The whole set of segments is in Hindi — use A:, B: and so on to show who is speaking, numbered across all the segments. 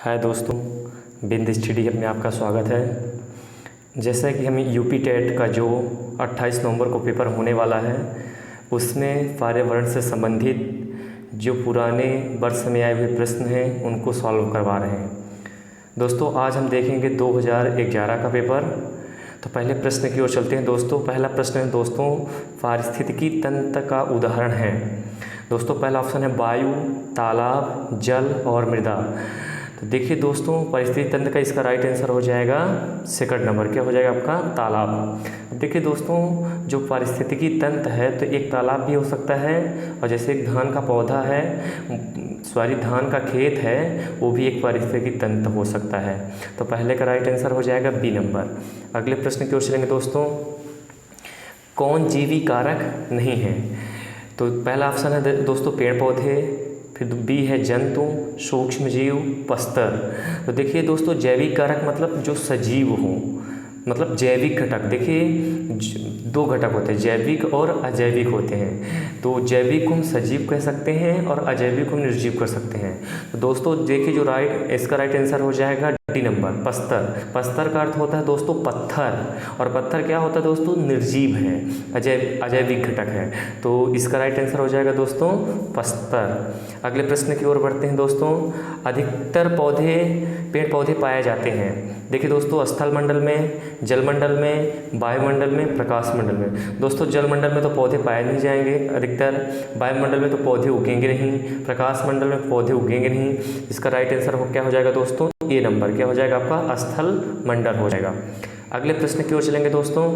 A: हाय दोस्तों, बिंद स्टडी में आपका स्वागत है। जैसा कि हमें यूपी टेट का जो 28 नवंबर को पेपर होने वाला है, उसमें पर्यावरण से संबंधित जो पुराने वर्ष में आए हुए प्रश्न हैं उनको सॉल्व करवा रहे हैं। दोस्तों आज हम देखेंगे 2011 का पेपर। तो पहले प्रश्न की ओर चलते हैं दोस्तों। पहला प्रश्न है दोस्तों, पारिस्थितिकी तंत्र का उदाहरण है। दोस्तों पहला ऑप्शन है वायु, तालाब, जल और मृदा। तो देखिए दोस्तों, पारिस्थितिकी तंत्र का इसका राइट आंसर हो जाएगा सेकंड नंबर। क्या हो जाएगा आपका? तालाब। देखिए दोस्तों, जो पारिस्थितिकी तंत्र है तो एक तालाब भी हो सकता है, और जैसे एक धान का पौधा है, धान का खेत है, वो भी एक पारिस्थितिकी तंत्र हो सकता है। तो पहले का राइट आंसर हो जाएगा बी नंबर। अगले प्रश्न की ओर चलेंगे दोस्तों। कौन जीवी कारक नहीं है? तो पहला ऑप्शन है दोस्तों पेड़ पौधे, फिर बी है जंतु, सूक्ष्म जीव, पस्तर। तो देखिए दोस्तों, जैविक कारक मतलब जो सजीव हो, मतलब जैविक घटक। देखिए दो घटक होते हैं, जैविक और अजैविक होते हैं। तो जैविक को हम सजीव कह सकते हैं और अजैविक को हम निर्जीव कर सकते हैं। तो दोस्तों देखिए, जो इसका राइट आंसर हो जाएगा डी नंबर, पस्तर। पस्तर का अर्थ होता है दोस्तों पत्थर, और पत्थर क्या होता है दोस्तों? निर्जीव है, अजैविक घटक है। तो इसका राइट आंसर हो जाएगा दोस्तों पस्तर। अगले प्रश्न की ओर बढ़ते हैं दोस्तों। अधिकतर पेड़ पौधे पाए जाते हैं। देखिए दोस्तों, स्थल मंडल में, जलमंडल में, वायुमंडल में, प्रकाश मंडल में। दोस्तों जलमंडल में तो पौधे पाए नहीं जाएंगे अधिकतर, वायुमंडल में तो पौधे उगेंगे नहीं, प्रकाश मंडल में पौधे उगेंगे नहीं। इसका राइट आंसर क्या हो जाएगा दोस्तों? ए नंबर। क्या हो जाएगा आपका? स्थल मंडल हो जाएगा। अगले प्रश्न की ओर चलेंगे दोस्तों।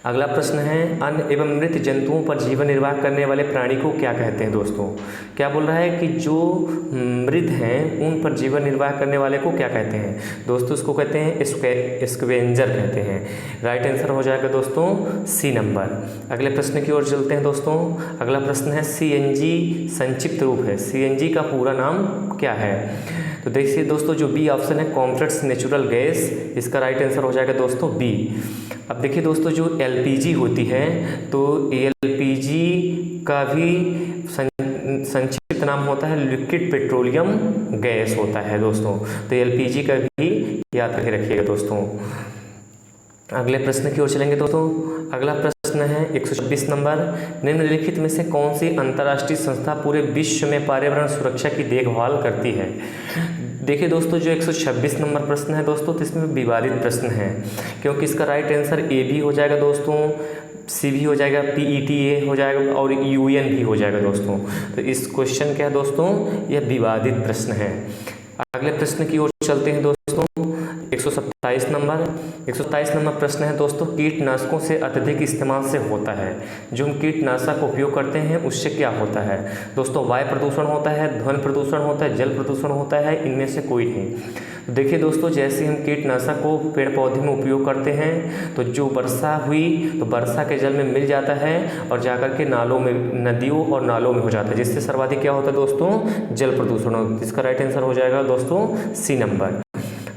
A: अगला प्रश्न है, अन्य एवं मृत जंतुओं पर जीवन निर्वाह करने वाले प्राणी को क्या कहते हैं? दोस्तों क्या बोल रहा है कि जो मृत हैं उन पर जीवन निर्वाह करने वाले को क्या कहते हैं? दोस्तों इसको कहते हैं स्कैवेंजर कहते हैं। राइट आंसर हो जाएगा दोस्तों सी नंबर। अगले प्रश्न की ओर चलते हैं दोस्तों। अगला प्रश्न है, सीएनजी संक्षिप्त रूप है। सीएनजी का पूरा नाम क्या है? तो देखिए दोस्तों, जो बी ऑप्शन है कॉम्प्लेक्स नेचुरल गैस, इसका राइट आंसर हो जाएगा दोस्तों बी। अब देखिए दोस्तों, जो एलपीजी होती है तो एलपीजी का भी संक्षिप्त नाम होता है लिक्विड पेट्रोलियम गैस होता है दोस्तों। तो एलपीजी का भी याद करके रखिएगा दोस्तों। अगले प्रश्न की ओर चलेंगे दोस्तों। अगला प्रश्न है 126 नंबर। निम्नलिखित में से कौन सी अंतर्राष्ट्रीय संस्था पूरे विश्व में पर्यावरण सुरक्षा की देखभाल करती है? देखिए दोस्तों, जो 126 नंबर प्रश्न है दोस्तों, तो इसमें विवादित प्रश्न है, क्योंकि इसका राइट आंसर ए भी हो जाएगा दोस्तों, सी भी हो जाएगा, PETA हो जाएगा और UN भी हो जाएगा दोस्तों। तो इस क्वेश्चन क्या है दोस्तों? यह विवादित प्रश्न है। अगले प्रश्न की ओर चलते हैं दोस्तों। 127 नंबर प्रश्न है दोस्तों, कीटनाशकों से अत्यधिक इस्तेमाल से होता है। जो हम कीटनाशक उपयोग करते हैं उससे क्या होता है? दोस्तों वायु प्रदूषण होता है, ध्वनि प्रदूषण होता है, जल प्रदूषण होता है, इनमें से कोई नहीं। देखिए दोस्तों, जैसे हम कीटनाशक को पेड़ पौधे में उपयोग करते हैं तो जो वर्षा हुई तो वर्षा के जल में मिल जाता है और जाकर के नालों में, नदियों और नालों में हो जाता है, जिससे सर्वाधिक क्या होता है दोस्तों? जल प्रदूषण। इसका राइट आंसर हो जाएगा दोस्तों सी नंबर।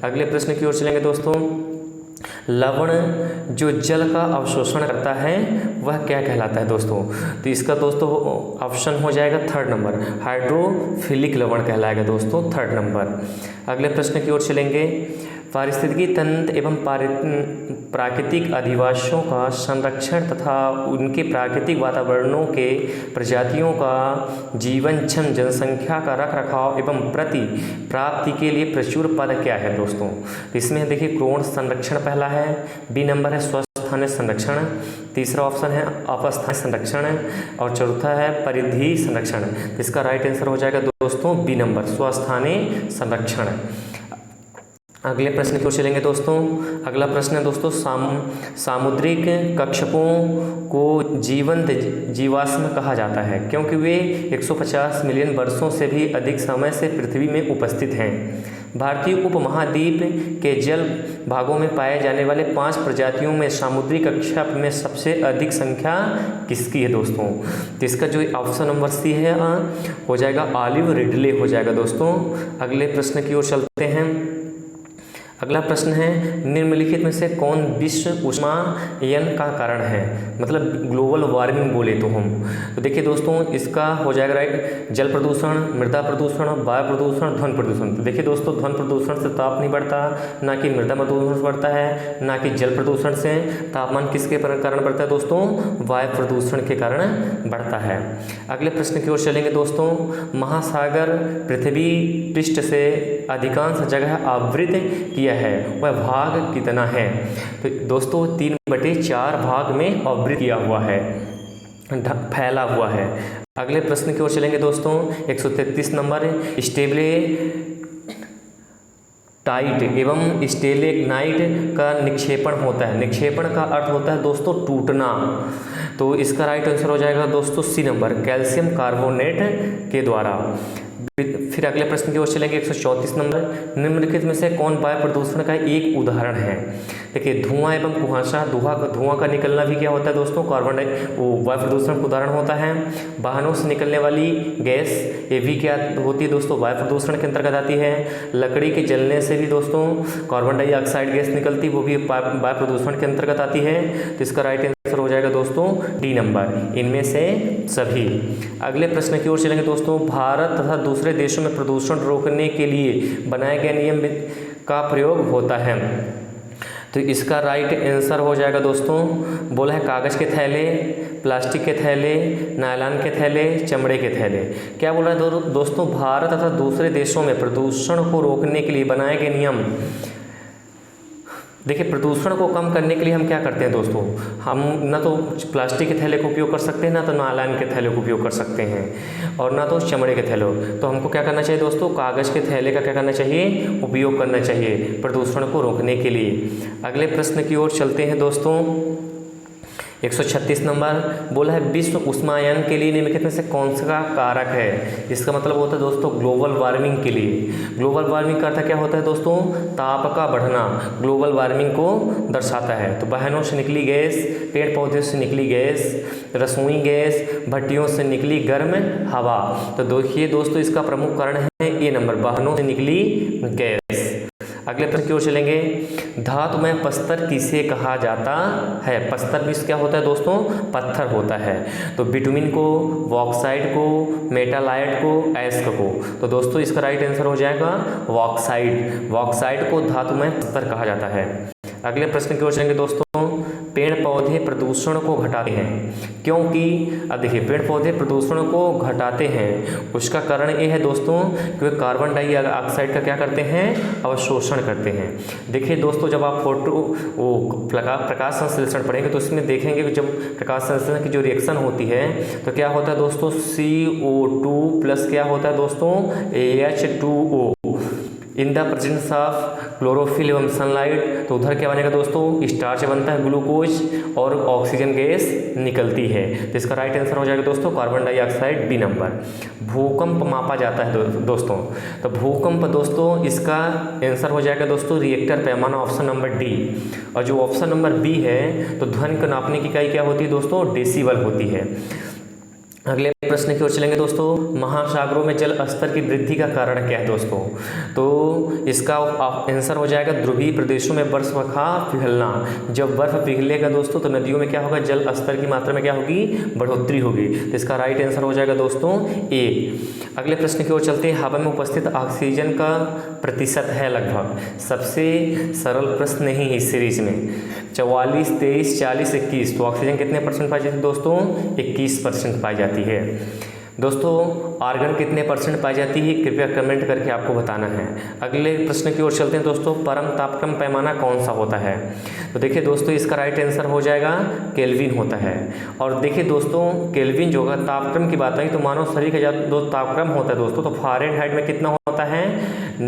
A: अगले प्रश्न की ओर चलेंगे दोस्तों। लवण जो जल का अवशोषण करता है वह क्या कहलाता है दोस्तों? तो इसका दोस्तों ऑप्शन हो जाएगा थर्ड नंबर, हाइड्रोफिलिक लवण कहलाएगा दोस्तों, थर्ड नंबर। अगले प्रश्न की ओर चलेंगे। पारिस्थितिकी तंत्र एवं प्राकृतिक अधिवासों का संरक्षण तथा उनके प्राकृतिक वातावरणों के प्रजातियों का जीवनक्षम जनसंख्या का रखरखाव एवं प्राप्ति के लिए प्रचुर पद क्या है दोस्तों? इसमें देखिए क्रोण संरक्षण पहला है, बी नंबर है स्वस्थानीय संरक्षण, तीसरा ऑप्शन है अपस्थानीय संरक्षण और चौथा है परिधि संरक्षण। इसका राइट आंसर हो जाएगा दोस्तों बी नंबर, स्वस्थानीय संरक्षण। अगले प्रश्न की ओर चलेंगे दोस्तों। अगला प्रश्न है दोस्तों, सामुद्रिक कच्छपों को जीवंत जीवाश्म कहा जाता है क्योंकि वे 150 मिलियन वर्षों से भी अधिक समय से पृथ्वी में उपस्थित हैं। भारतीय उपमहाद्वीप के जल भागों में पाए जाने वाले 5 प्रजातियों में समुद्री कच्छप में सबसे अधिक संख्या किसकी है दोस्तों? तो इसका जो ऑप्शन नंबर सी है हो जाएगा ऑलिव रिडले हो जाएगा दोस्तों। अगले प्रश्न की ओर चलते हैं। अगला प्रश्न है, निम्नलिखित में से कौन विश्व उष्मायन का कारण है, मतलब ग्लोबल वार्मिंग बोले तो हम। तो देखिए दोस्तों, इसका हो जाएगा राइट, जल प्रदूषण, मृदा प्रदूषण, वायु प्रदूषण, ध्वनि प्रदूषण। तो देखिए दोस्तों, ध्वनि प्रदूषण से ताप नहीं बढ़ता, ना कि मृदा प्रदूषण से बढ़ता है, ना कि जल प्रदूषण से। तापमान किसके कारण बढ़ता है दोस्तों, वायु प्रदूषण के कारण बढ़ता है। अगले प्रश्न की ओर चलेंगे दोस्तों, महासागर पृथ्वी पृष्ठ से अधिकांश जगह आवृत किया है, वह भाग कितना है। तो दोस्तों 3/4 भाग में आवृत किया हुआ है, फैला हुआ है। अगले प्रश्न की ओर चलेंगे दोस्तों, 133 नंबर, टाइट एवं स्टेलेग्नाइट का निक्षेपण होता है। निक्षेपण का अर्थ होता है दोस्तों टूटना। तो इसका राइट आंसर हो जाएगा दोस्तों सी नंबर, कैल्शियम कार्बोनेट के द्वारा। फिर अगले प्रश्न की ओर चलेंगे, 134 नंबर, निम्नलिखित में से कौन वायु प्रदूषण का एक उदाहरण है। देखिए, धुआं एवं कुहासा, धुआं का निकलना भी क्या होता है दोस्तों, वायु प्रदूषण का उदाहरण होता है। वाहनों से निकलने वाली गैस, ये भी क्या होती है दोस्तों, वायु प्रदूषण के अंतर्गत आती है। लकड़ी के जलने से भी दोस्तों कार्बन डाइऑक्साइड गैस निकलती, वो भी वायु प्रदूषण के अंतर्गत आती है। तो इसका राइट आंसर हो जाएगा दोस्तों डी नंबर, इनमें से सभी। अगले प्रश्न की ओर चलेंगे दोस्तों, भारत तथा दूसरे देशों में प्रदूषण रोकने के लिए बनाए गए नियम का प्रयोग होता है। तो इसका राइट आंसर हो जाएगा दोस्तों, बोला है कागज़ के थैले, प्लास्टिक के थैले, नायलॉन के थैले, चमड़े के थैले। क्या बोल रहा है दोस्तों, भारत तथा दूसरे देशों में प्रदूषण को रोकने के लिए बनाए गए नियम। देखिए, प्रदूषण को कम करने के लिए हम क्या करते हैं दोस्तों, हम ना तो प्लास्टिक के थैले का उपयोग कर सकते हैं, ना तो नायलॉन के थैले का उपयोग कर सकते हैं, और ना तो चमड़े के थैले। तो हमको क्या करना चाहिए दोस्तों, कागज़ के थैले का क्या करना चाहिए, उपयोग करना चाहिए प्रदूषण को रोकने के लिए। अगले प्रश्न की ओर चलते हैं दोस्तों, 136 नंबर, बोला है विश्व उष्मायन के लिए निम्नलिखित में से कौन सा कारक है। इसका मतलब होता है दोस्तों ग्लोबल वार्मिंग के लिए। ग्लोबल वार्मिंग का अर्थ क्या होता है दोस्तों, ताप का बढ़ना ग्लोबल वार्मिंग को दर्शाता है। तो वाहनों से निकली गैस, पेड़ पौधे से निकली गैस, रसोई गैस, भट्टियों से निकली गर्म हवा। तो देखिए दोस्तों, इसका प्रमुख कारण है ए नंबर, वाहनों से निकली गैस। अगले प्रश्न की ओर चलेंगे, धातु में पत्थर किसे कहा जाता है। पत्थर भी क्या होता है दोस्तों, पत्थर होता है। तो बिटुमिन को, बॉक्साइट को, मेटालाइट को, एस्क को। तो दोस्तों इसका राइट आंसर हो जाएगा बॉक्साइट। बॉक्साइट को धातु में पत्थर कहा जाता है। अगले प्रश्न की ओर चलेंगे दोस्तों, पेड़ पौधे प्रदूषण को घटाते हैं, क्योंकि अब देखिए पेड़ पौधे प्रदूषण को घटाते हैं, उसका कारण ये है दोस्तों कि वे कार्बन डाइऑक्साइड का क्या करते हैं, अवशोषण करते हैं। देखिए दोस्तों, जब आप प्रकाश संश्लेषण पढ़ेंगे तो इसमें देखेंगे कि जब प्रकाश संश्लेषण की जो रिएक्शन होती है तो क्या होता है दोस्तों, CO2 प्लस क्या होता है दोस्तों, H2O in the presence of chlorophyll एवं सनलाइट। तो उधर क्या बनेगा दोस्तों, स्टार्च बनता है, ग्लूकोज, और ऑक्सीजन गैस निकलती है। तो इसका राइट आंसर हो जाएगा दोस्तों कार्बन डाइऑक्साइड, बी नंबर। भूकंप मापा जाता है दोस्तों, तो भूकंप दोस्तों इसका आंसर हो जाएगा दोस्तों रिएक्टर पैमाना, ऑप्शन नंबर डी। और जो ऑप्शन नंबर बी है, तो ध्वनि को नापने की इकाई क्या होती है दोस्तों, डेसिबल होती है। अगले प्रश्न की ओर चलेंगे दोस्तों, महासागरों में जल स्तर की वृद्धि का कारण क्या है दोस्तों। तो इसका आंसर हो जाएगा ध्रुवीय प्रदेशों में बर्फ का पिघलना। जब बर्फ पिघलेगा दोस्तों तो नदियों में क्या होगा, जल स्तर की मात्रा में क्या होगी, बढ़ोतरी होगी। तो इसका राइट आंसर हो जाएगा दोस्तों ए। अगले प्रश्न की ओर चलते हैं, हवा में उपस्थित ऑक्सीजन का प्रतिशत है लगभग। सबसे सरल प्रश्न नहीं है इस सीरीज में, 44, 23, 40, 21। तो ऑक्सीजन कितने परसेंट पाई जाती है दोस्तों, 21% पाई जाती है। दोस्तों आर्गन कितने परसेंट पाई जाती है, कृपया कमेंट करके आपको बताना है। अगले प्रश्न की ओर चलते हैं दोस्तों, परम तापक्रम पैमाना कौन सा होता है। तो देखिए दोस्तों इसका राइट आंसर हो जाएगा केल्विन होता है। और देखिए दोस्तों केल्विन जो है तापक्रम की बात आई तो मानव शरीर का जो तापक्रम होता है दोस्तों, तो फ़ारेनहाइट में कितना होता है,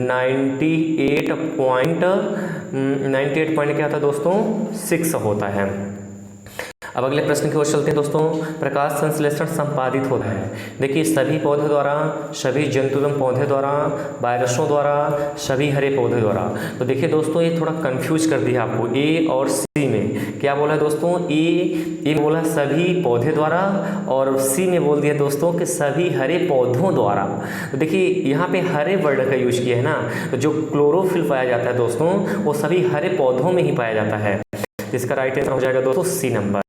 A: 98 पॉइंट क्या होता है दोस्तों, 6 होता है। अब अगले प्रश्न की ओर चलते हैं दोस्तों। प्रकाश संश्लेषण संपादित होता है, देखिए सभी पौधे द्वारा, सभी जंतु एवं पौधे द्वारा, वायरसों द्वारा, सभी हरे पौधे द्वारा। तो देखिए दोस्तों ये थोड़ा कंफ्यूज कर दिया आपको, ए और सी में क्या बोला है दोस्तों, ए बोला सभी पौधे द्वारा और सी में बोल दिया दोस्तों कि सभी हरे पौधों द्वारा। तो देखिए यहाँ पे हरे वर्ड का यूज किया है ना, तो जो क्लोरोफिल पाया जाता है दोस्तों वो सभी हरे पौधों में ही पाया जाता है। इसका राइट आंसर हो जाएगा दोस्तों सी नंबर।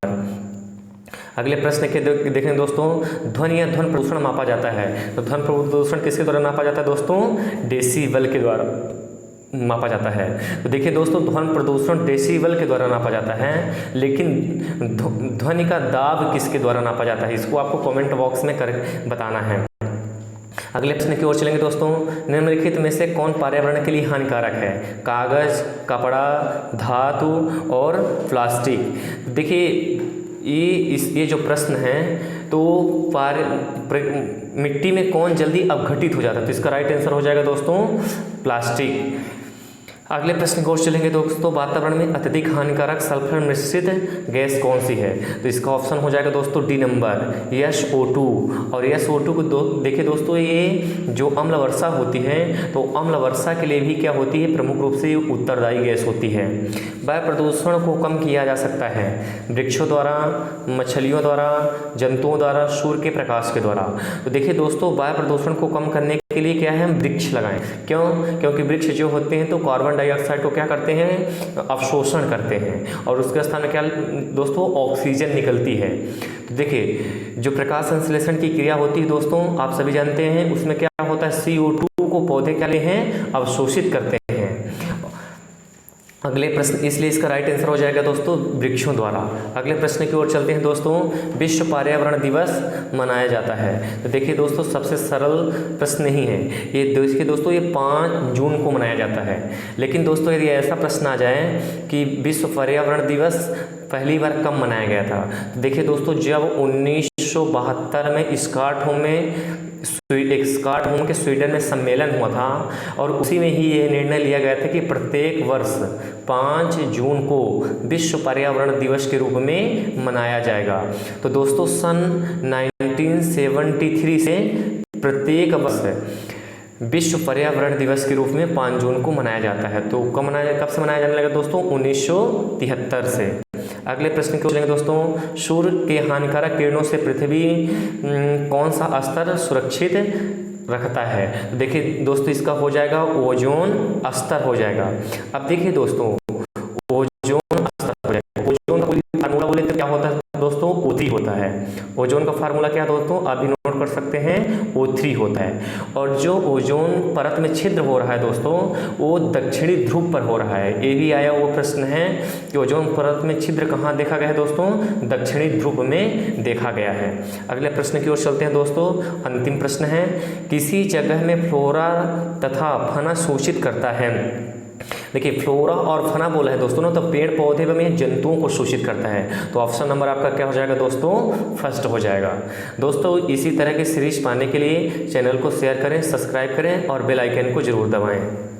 A: अगले प्रश्न के देखें दोस्तों, ध्वनि या ध्वनि प्रदूषण मापा जाता है। तो ध्वनि प्रदूषण किसके द्वारा नापा जाता है दोस्तों, डेसीबल के द्वारा मापा जाता है। तो देखिए दोस्तों ध्वनि प्रदूषण डेसीबल के द्वारा नापा जाता है, लेकिन ध्वनि का दाब किसके द्वारा नापा जाता है, इसको आपको कमेंट बॉक्स में कर बताना है। अगले प्रश्न की ओर चलेंगे दोस्तों। निम्नलिखित में से कौन पर्यावरण के लिए हानिकारक है, कागज, कपड़ा, धातु और प्लास्टिक। देखिए ये जो प्रश्न है तो मिट्टी में कौन जल्दी अपघटित हो जाता है, तो इसका राइट आंसर हो जाएगा दोस्तों प्लास्टिक। अगले प्रश्न की ओर चलेंगे दोस्तों। वातावरण में अत्यधिक हानिकारक सल्फर मिश्रित गैस कौन सी है, तो इसका ऑप्शन हो जाएगा दोस्तों डी नंबर SO2। और SO2 को देखिए दोस्तों ये जो अम्ल वर्षा होती है तो अम्ल वर्षा के लिए भी क्या होती है, प्रमुख रूप से उत्तरदायी गैस होती है। वायु प्रदूषण को कम किया जा सकता है वृक्षों द्वारा, मछलियों द्वारा, जंतुओं द्वारा, सूर्य के प्रकाश के द्वारा। तो देखिए दोस्तों वायु प्रदूषण को कम करने के लिए क्या है, हम वृक्ष लगाएं। क्यों, क्योंकि वृक्ष जो होते हैं तो कार्बन डाइऑक्साइड को क्या करते हैं, अवशोषण करते हैं और उसके स्थान में क्या दोस्तों ऑक्सीजन निकलती है। तो देखिए जो प्रकाश संश्लेषण की क्रिया होती है दोस्तों आप सभी जानते हैं, उसमें क्या होता है CO2 को पौधे क्या ले हैं, अवशोषित करते हैं। अगले प्रश्न, इसलिए इसका राइट आंसर हो जाएगा दोस्तों वृक्षों द्वारा। अगले प्रश्न की ओर चलते हैं दोस्तों। विश्व पर्यावरण दिवस मनाया जाता है, तो देखिए दोस्तों सबसे सरल प्रश्न ही है ये। देखिए दोस्तों ये 5 जून को मनाया जाता है, लेकिन दोस्तों यदि ऐसा प्रश्न आ जाए कि विश्व पर्यावरण दिवस पहली बार कब मनाया गया था, तो देखिए दोस्तों जब 1972 में स्टॉकहोम के स्वीडन में सम्मेलन हुआ था और उसी में ही ये निर्णय लिया गया था कि प्रत्येक वर्ष 5 जून को विश्व पर्यावरण दिवस के रूप में मनाया जाएगा। तो दोस्तों सन 1973 से प्रत्येक वर्ष विश्व पर्यावरण दिवस के रूप में 5 जून को मनाया जाता है। तो कब से मनाया जाने लगा दोस्तों, 1973 से। अगले प्रश्न की ओर चलेंगे दोस्तों। सूर्य के हानिकारक किरणों से पृथ्वी कौन सा स्तर सुरक्षित रखता है, तो देखिए दोस्तों इसका हो जाएगा ओजोन स्तर हो जाएगा। अब देखिए दोस्तों ओजोन स्तर हो जाएगा, ओजोन का फार्मूला बोले तो क्या होता है दोस्तों, O3 होता है। ओजोन का फार्मूला क्या दोस्तों आप भी नोट कर सकते हैं, O3 होता है। और जो ओजोन परत में छिद्र हो रहा है दोस्तों वो दक्षिणी ध्रुव पर हो रहा है। ये भी आया वो प्रश्न है कि ओजोन परत में छिद्र कहाँ देखा गया है दोस्तों, दक्षिणी ध्रुव में देखा गया है। अगले प्रश्न की ओर चलते हैं दोस्तों। अंतिम प्रश्न है, किसी जगह में फ्लोरा तथा फना शोषित करता है। देखिए फ्लोरा और फना बोला है दोस्तों ना, तो पेड़ पौधे में जंतुओं को शोषित करता है। तो ऑप्शन नंबर आपका क्या हो जाएगा दोस्तों, फर्स्ट हो जाएगा। दोस्तों इसी तरह के सीरीज पाने के लिए चैनल को शेयर करें, सब्सक्राइब करें और बेल आइकन को जरूर दबाएं।